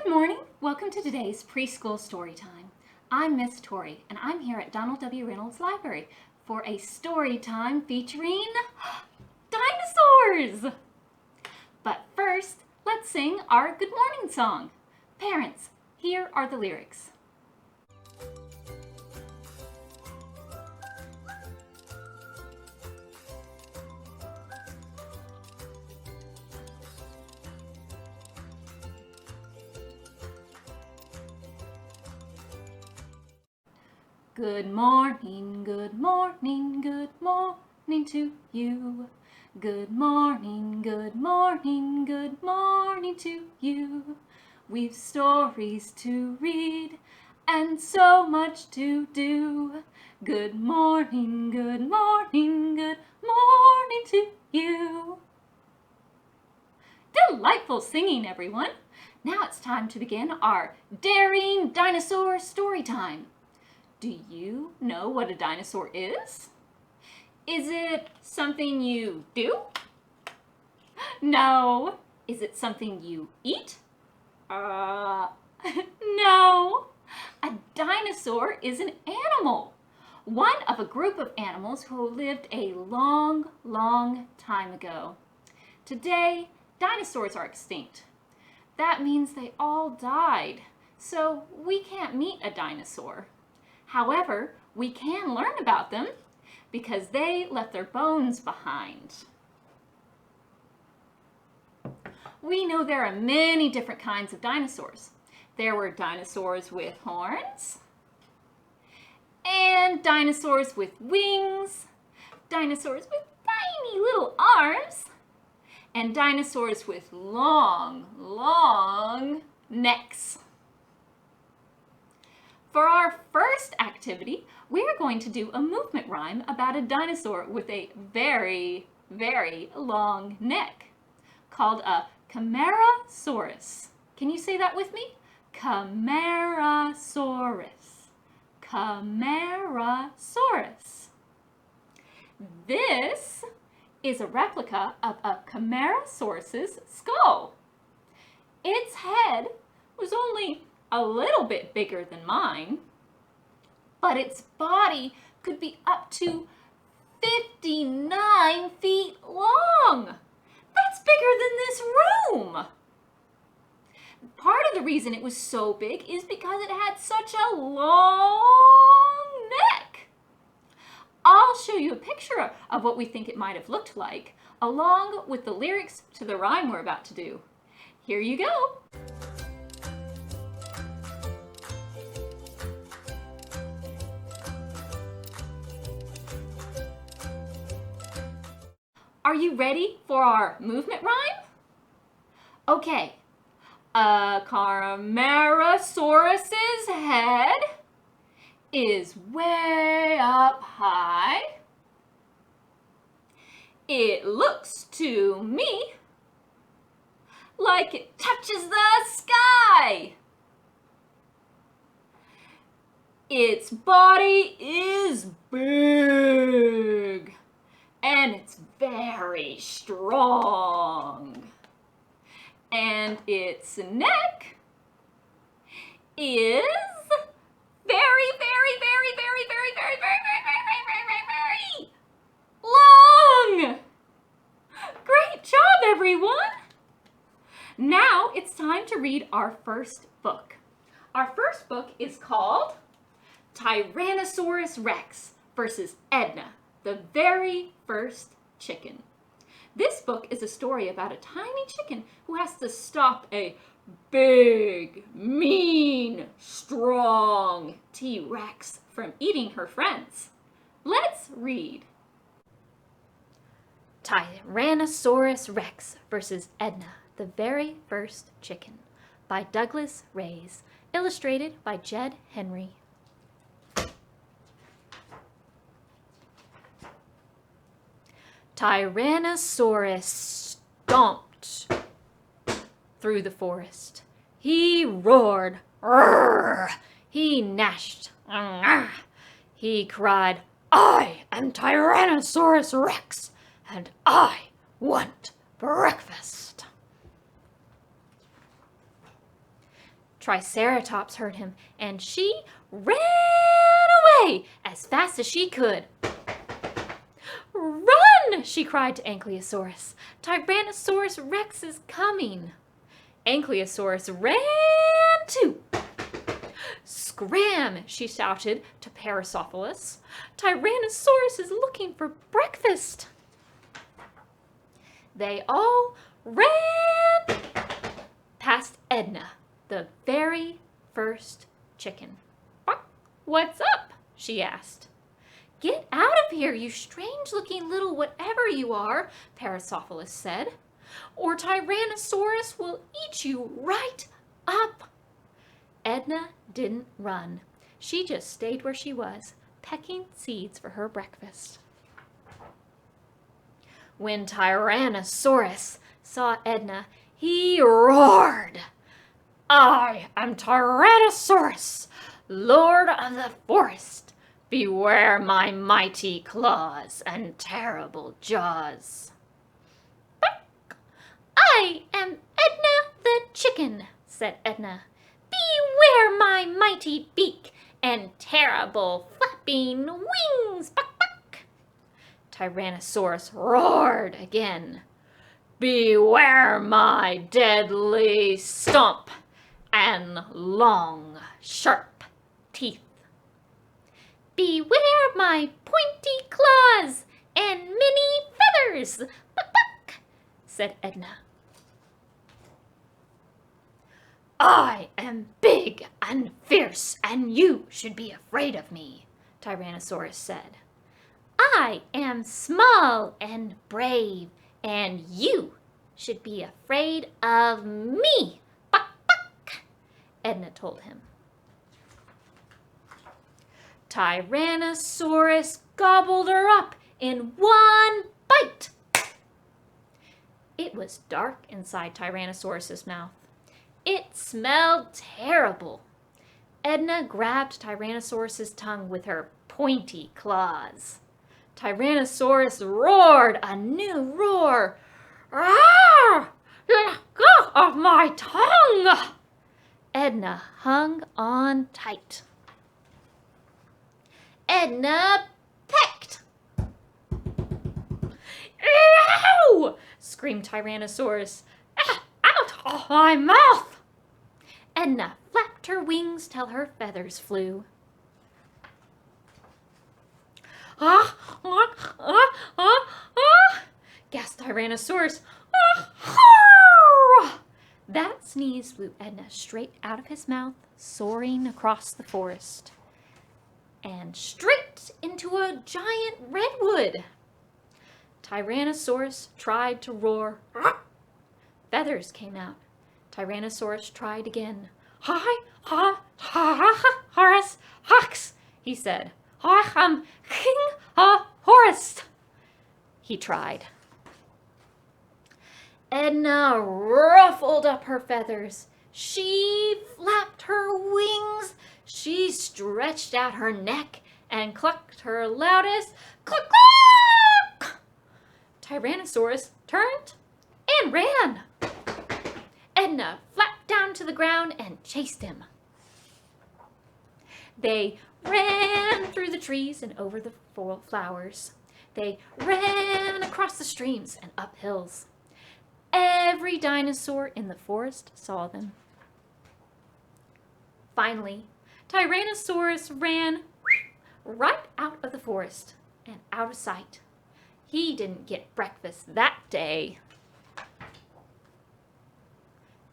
Good morning. Welcome to today's Preschool Storytime. I'm Miss Tori, and I'm here at Donald W. Reynolds Library for a story time featuring dinosaurs. But first, let's sing our good morning song. Parents, here are the lyrics. Good morning, good morning, good morning to you. Good morning, good morning, good morning to you. We've stories to read and so much to do. Good morning, good morning, good morning to you. Delightful singing, everyone. Now it's time to begin our daring dinosaur story time. Do you know what a dinosaur is? Is it something you do? No. Is it something you eat? No. A dinosaur is an animal. One of a group of animals who lived a long, long time ago. Today, dinosaurs are extinct. That means they all died, so we can't meet a dinosaur. However, we can learn about them because they left their bones behind. We know there are many different kinds of dinosaurs. There were dinosaurs with horns, and dinosaurs with wings, dinosaurs with tiny little arms, and dinosaurs with long, long necks. For our first activity, we're going to do a movement rhyme about a dinosaur with a very, very long neck called a Camarasaurus. Can you say that with me? Camarasaurus. Camarasaurus. This is a replica of a Camarasaurus's skull. Its head was only a little bit bigger than mine, but its body could be up to 59 feet long. That's bigger than this room. Part of the reason it was so big is because it had such a long neck. I'll show you a picture of what we think it might have looked like, along with the lyrics to the rhyme we're about to do. Here you go. Are you ready for our movement rhyme? Okay. A Camarasaurus's head is way up high. It looks to me like it touches the sky. Its body is big. And it's very strong. And its neck is very, very, very, very, very, very, very, very, very, very, very, very long. Great job, everyone. Now it's time to read our first book. Our first book is called Tyrannosaurus Rex versus Edna, the very first chicken. This book is a story about a tiny chicken who has to stop a big, mean, strong T-Rex from eating her friends. Let's read. Tyrannosaurus Rex versus Edna, the very first chicken, by Douglas Rees, illustrated by Jed Henry. Tyrannosaurus stomped through the forest. He roared. Rrr! He gnashed. Rrr! He cried, I am Tyrannosaurus Rex, and I want breakfast. Triceratops heard him, and she ran away as fast as she could. "Run!" she cried to Ankylosaurus. "Tyrannosaurus Rex is coming." Ankylosaurus ran too. "Scram!" she shouted to Parasaurolophus. "Tyrannosaurus is looking for breakfast." They all ran past Edna, the very first chicken. "What's up?" she asked. "Get out of here, you strange-looking little whatever you are," Parasaurolophus said, "or Tyrannosaurus will eat you right up." Edna didn't run. She just stayed where she was, pecking seeds for her breakfast. When Tyrannosaurus saw Edna, he roared. "I am Tyrannosaurus, Lord of the Forest. Beware my mighty claws and terrible jaws." "I am Edna the chicken," said Edna. "Beware my mighty beak and terrible flapping wings." Buck, buck. Tyrannosaurus roared again. "Beware my deadly stomp and long, sharp teeth." "Beware my pointy claws and many feathers." Buck, buck, said Edna. "I am big and fierce, and you should be afraid of me," Tyrannosaurus said. "I am small and brave, and you should be afraid of me." Buck, buck, Edna told him. Tyrannosaurus gobbled her up in one bite. It was dark inside Tyrannosaurus's mouth. It smelled terrible. Edna grabbed Tyrannosaurus's tongue with her pointy claws. Tyrannosaurus roared a new roar. "Ah! Let go of my tongue!" Edna hung on tight. Edna pecked. "Ew!" screamed Tyrannosaurus. "Out of my mouth!" Edna flapped her wings till her feathers flew. Gasped Tyrannosaurus. That sneeze blew Edna straight out of his mouth, soaring across the forest, and straight into a giant redwood. Tyrannosaurus tried to roar. Feathers came out. Tyrannosaurus tried again. "Horace, Hux," he said. "I am King of Forest." He tried. Edna ruffled up her feathers. She flapped her wings. She stretched out her neck and clucked her loudest cluck cluck. Tyrannosaurus turned and ran. Edna flapped down to the ground and chased him. They ran through the trees and over the flowers. They ran across the streams and up hills. Every dinosaur in the forest saw them. Finally, Tyrannosaurus ran right out of the forest and out of sight. He didn't get breakfast that day.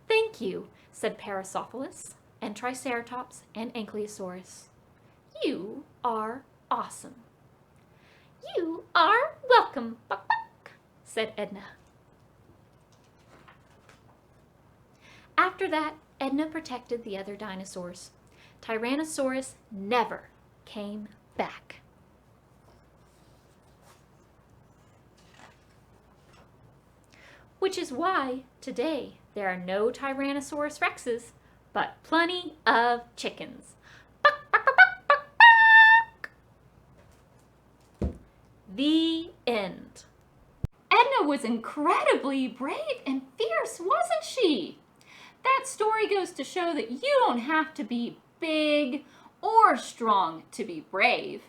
"Thank you," said Parasaurolophus and Triceratops and Ankylosaurus. "You are awesome." "You are welcome," buck, buck, said Edna. After that, Edna protected the other dinosaurs. Tyrannosaurus never came back. Which is why today there are no Tyrannosaurus rexes, but plenty of chickens. Buck, buck, buck, buck, buck, buck. The end. Edna was incredibly brave and fierce, wasn't she? That story goes to show that you don't have to be big or strong to be brave.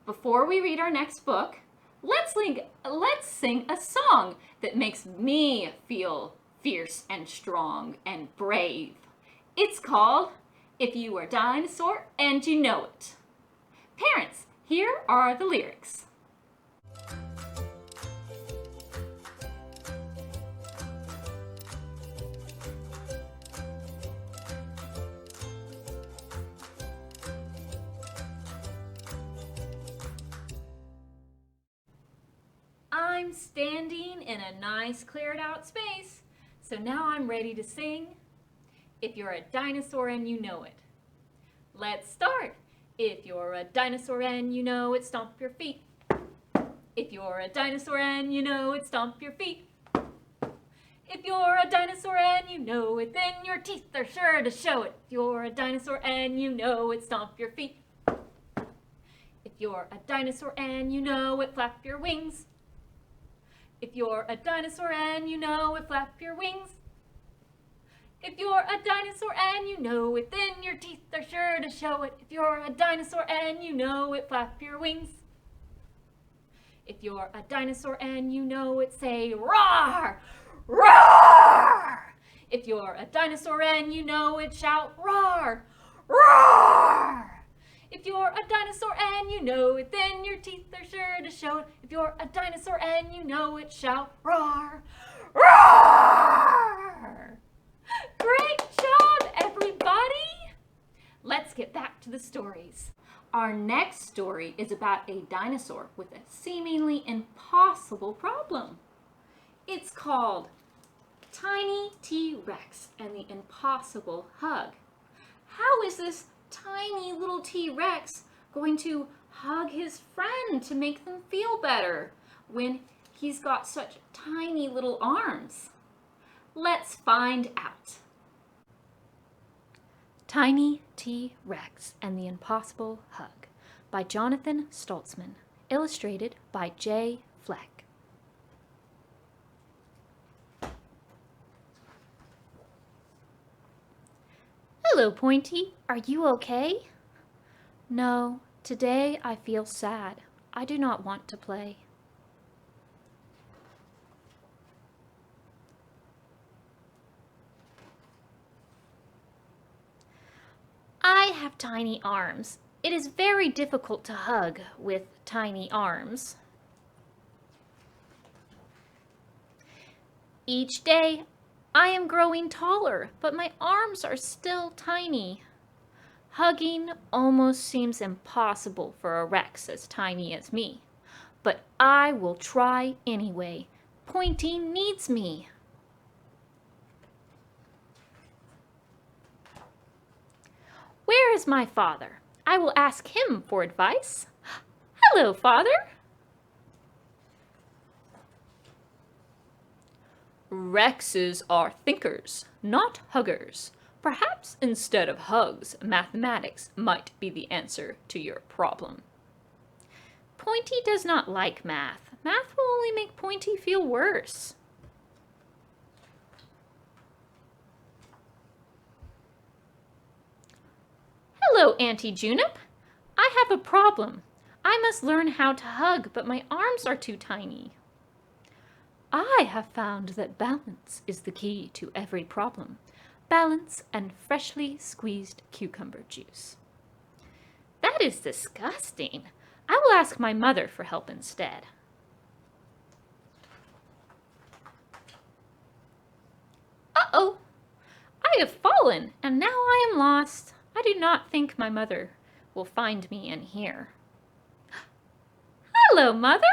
Before we read our next book, let's sing a song that makes me feel fierce and strong and brave. It's called If You Were a Dinosaur and You Know It. Parents, here are the lyrics. I'm standing in a nice cleared out space, so now I'm ready to sing If You're a Dinosaur and You Know It. Let's start. If you're a dinosaur and you know it, stomp your feet. If you're a dinosaur and you know it, stomp your feet. If you're a dinosaur and you know it, then your teeth are sure to show it. If you're a dinosaur and you know it, stomp your feet. If you're a dinosaur and you know it, flap your wings. If you're a dinosaur and you know it, flap your wings. If you're a dinosaur and you know it, then your teeth are sure to show it. If you're a dinosaur and you know it, flap your wings. If you're a dinosaur and you know it, say roar, roar. If you're a dinosaur and you know it, shout roar, roar. If you're a dinosaur and you know it, then your teeth are sure to show it. If you're a dinosaur and you know it, shout roar, roar. Great job, everybody! Let's get back to the stories. Our next story is about a dinosaur with a seemingly impossible problem. It's called Tiny T-Rex and the Impossible Hug. How is this tiny little T-Rex going to hug his friend to make them feel better when he's got such tiny little arms? Let's find out. Tiny T-Rex and the Impossible Hug by Jonathan Stutzman, illustrated by J. Fleck. Hello, Pointy. Are you okay? No, today I feel sad. I do not want to play. I have tiny arms. It is very difficult to hug with tiny arms. Each day, I am growing taller, but my arms are still tiny. Hugging almost seems impossible for a Rex as tiny as me, but I will try anyway. Pointy needs me. Where is my father? I will ask him for advice. Hello, Father. Rexes are thinkers, not huggers. Perhaps instead of hugs, mathematics might be the answer to your problem. Pointy does not like math. Math will only make Pointy feel worse. Hello, Auntie Junip. I have a problem. I must learn how to hug, but my arms are too tiny. I have found that balance is the key to every problem. Balance and freshly squeezed cucumber juice. That is disgusting. I will ask my mother for help instead. Uh-oh! I have fallen, and now I am lost. I do not think my mother will find me in here. Hello, Mother!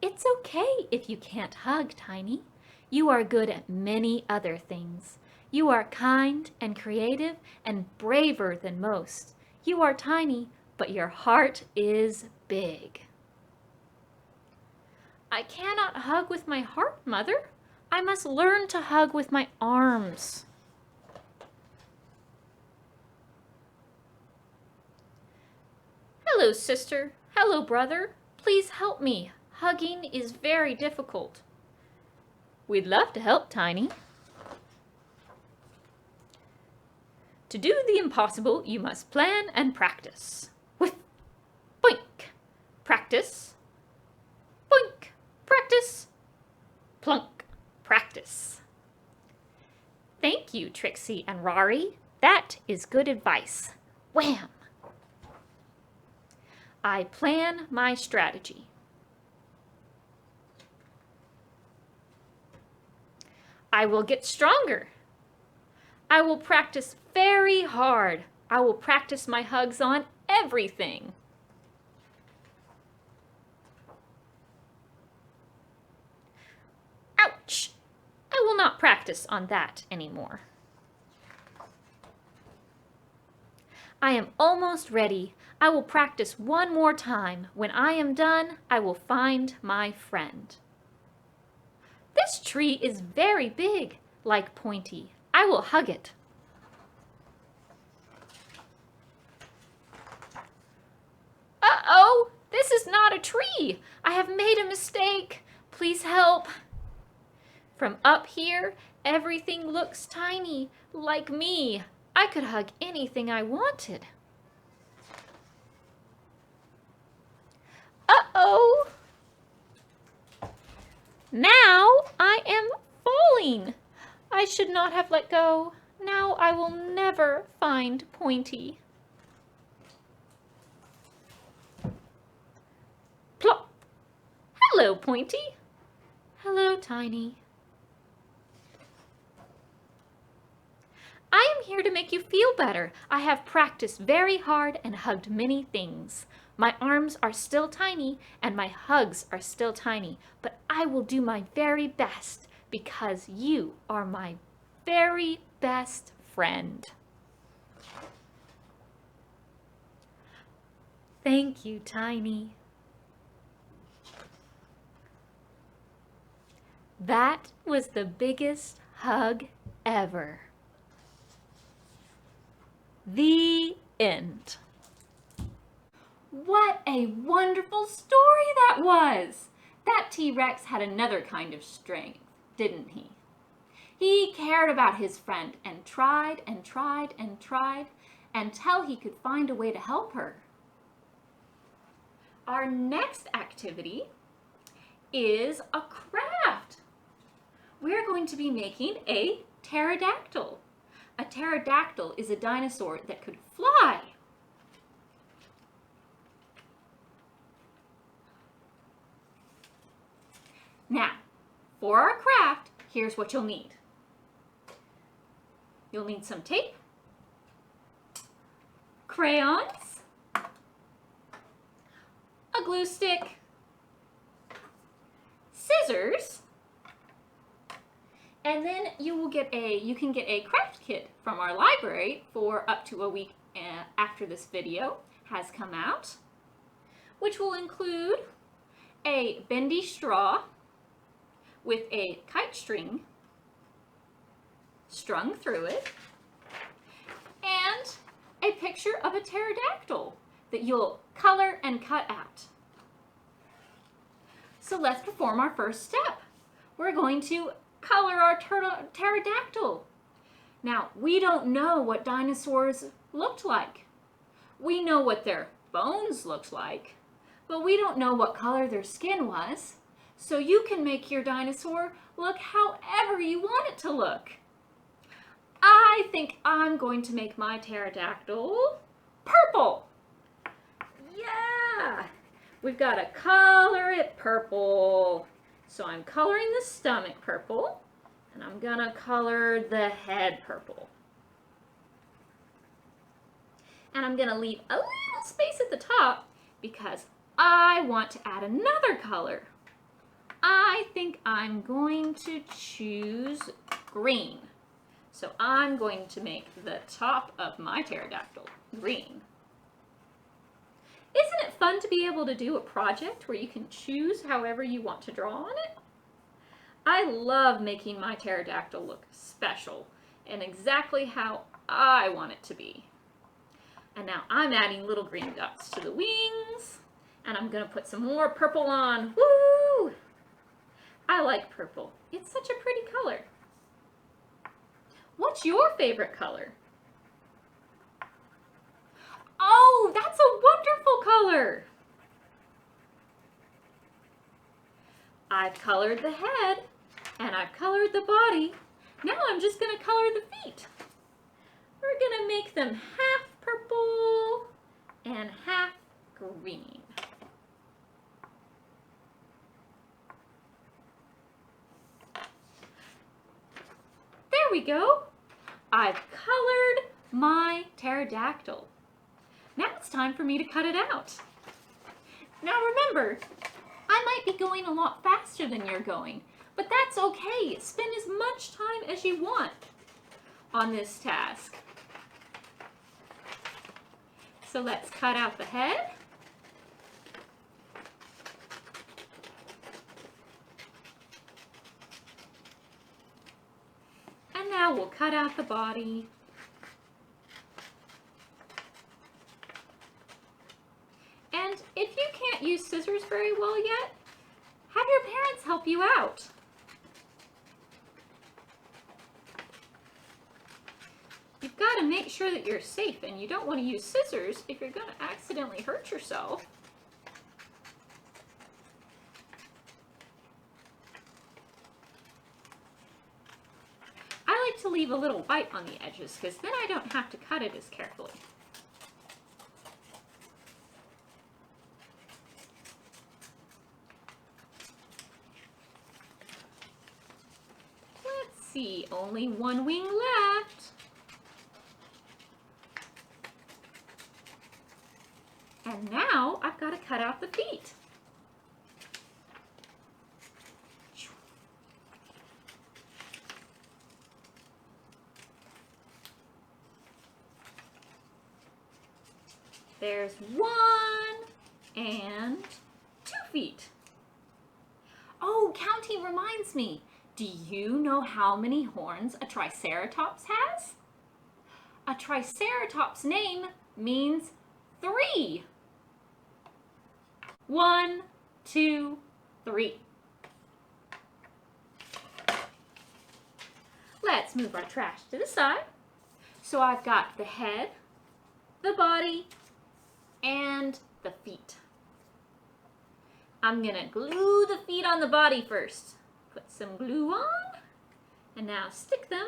It's okay if you can't hug, Tiny. You are good at many other things. You are kind and creative and braver than most. You are tiny, but your heart is big. I cannot hug with my heart, Mother. I must learn to hug with my arms. Hello, sister. Hello, brother. Please help me Hugging is very difficult. We'd love to help, Tiny. To do the impossible, you must plan and practice. With boink, practice, boink, practice, plunk, practice. Thank you, Trixie and Rari. That is good advice. Wham! I plan my strategy. I will get stronger. I will practice very hard. I will practice my hugs on everything. Ouch! I will not practice on that anymore. I am almost ready. I will practice one more time. When I am done, I will find my friend. This tree is very big, like Pointy. I will hug it. Uh-oh! This is not a tree! I have made a mistake. Please help. From up here, everything looks tiny, like me. I could hug anything I wanted. Uh-oh! Now I am falling. I should not have let go. Now I will never find Pointy. Plop! Hello, Pointy. Hello, Tiny. I am here to make you feel better. I have practiced very hard and hugged many things. My arms are still tiny and my hugs are still tiny, but I will do my very best because you are my very best friend. Thank you, Tiny. That was the biggest hug ever. The end. What a wonderful story that was! That T-Rex had another kind of strength, didn't he? He cared about his friend and tried and tried and tried until he could find a way to help her. Our next activity is a craft. We're going to be making a pterodactyl. A pterodactyl is a dinosaur that could fly. Now, for our craft, here's what you'll need. You'll need some tape, crayons, a glue stick, scissors, and then you can get a craft kit from our library for up to a week after this video has come out, which will include a bendy straw with a kite string strung through it, and a picture of a pterodactyl that you'll color and cut out. So let's perform our first step. We're going to color our pterodactyl. Now, we don't know what dinosaurs looked like. We know what their bones looked like, but we don't know what color their skin was. So you can make your dinosaur look however you want it to look. I think I'm going to make my pterodactyl purple. Yeah! We've got to color it purple. So I'm coloring the stomach purple, and I'm gonna color the head purple. And I'm gonna leave a little space at the top because I want to add another color. I think I'm going to choose green. So I'm going to make the top of my pterodactyl green. Isn't it fun to be able to do a project where you can choose however you want to draw on it? I love making my pterodactyl look special and exactly how I want it to be. And now I'm adding little green dots to the wings, and I'm going to put some more purple on. Woo! I like purple. It's such a pretty color. What's your favorite color? Oh, that's a wonderful color. I've colored the head and I've colored the body. Now I'm just going to color the feet. We're going to make them half purple and half green. There we go. I've colored my pterodactyl. Now it's time for me to cut it out. Now remember, I might be going a lot faster than you're going, but that's okay. Spend as much time as you want on this task. So let's cut out the head. And now we'll cut out the body. And if you can't use scissors very well yet, have your parents help you out. You've got to make sure that you're safe, and you don't want to use scissors if you're going to accidentally hurt yourself. I like to leave a little white on the edges because then I don't have to cut it as carefully. Let's see, only one wing left. And now I've got to cut out the feet. There's 1 and 2 feet. Oh, counting reminds me. Do you know how many horns a Triceratops has? A Triceratops name means 3. 1, 2, 3. Let's move our trash to the side. So I've got the head, the body, and the feet. I'm gonna glue the feet on the body first. Put some glue on, and now stick them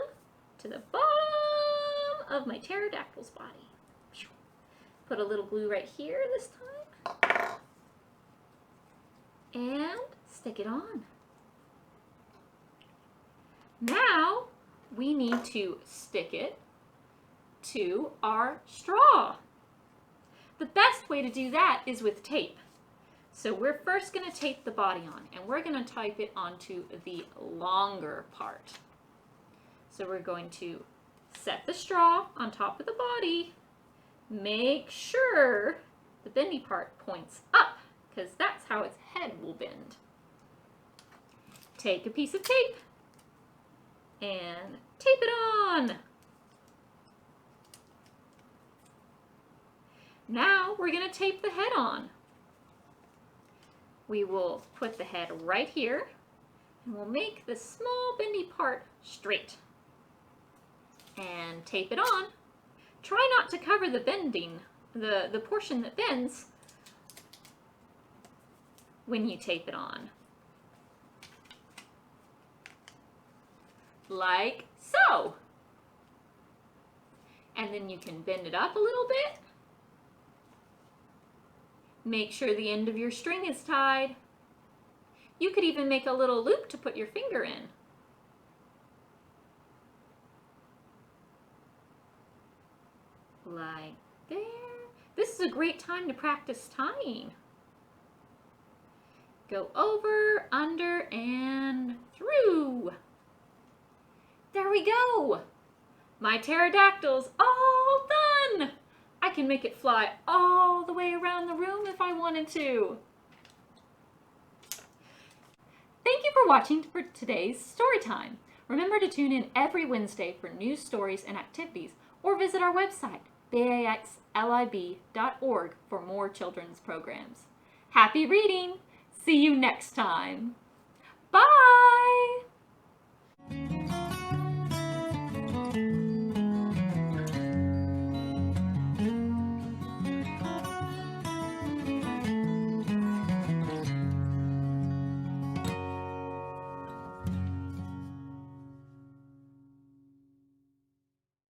to the bottom of my pterodactyl's body. Put a little glue right here this time. And stick it on. Now we need to stick it to our straw. The best way to do that is with tape. So we're first going to tape the body on, and we're going to tape it onto the longer part. So we're going to set the straw on top of the body. Make sure the bendy part points up, because that's how its head will bend. Take a piece of tape and tape it on. Now we're going to tape the head on. We will put the head right here, and we'll make the small bendy part straight. And tape it on. Try not to cover the bending, the portion that bends, when you tape it on. Like so. And then you can bend it up a little bit. Make sure the end of your string is tied. You could even make a little loop to put your finger in. Like there. This is a great time to practice tying. Go over, under, and through. There we go. My pterodactyl's all done. I can make it fly all the way around the room if I wanted to. Thank you for watching for today's story time. Remember to tune in every Wednesday for news, stories, and activities, or visit our website, baxlib.org, for more children's programs. Happy reading! See you next time. Bye!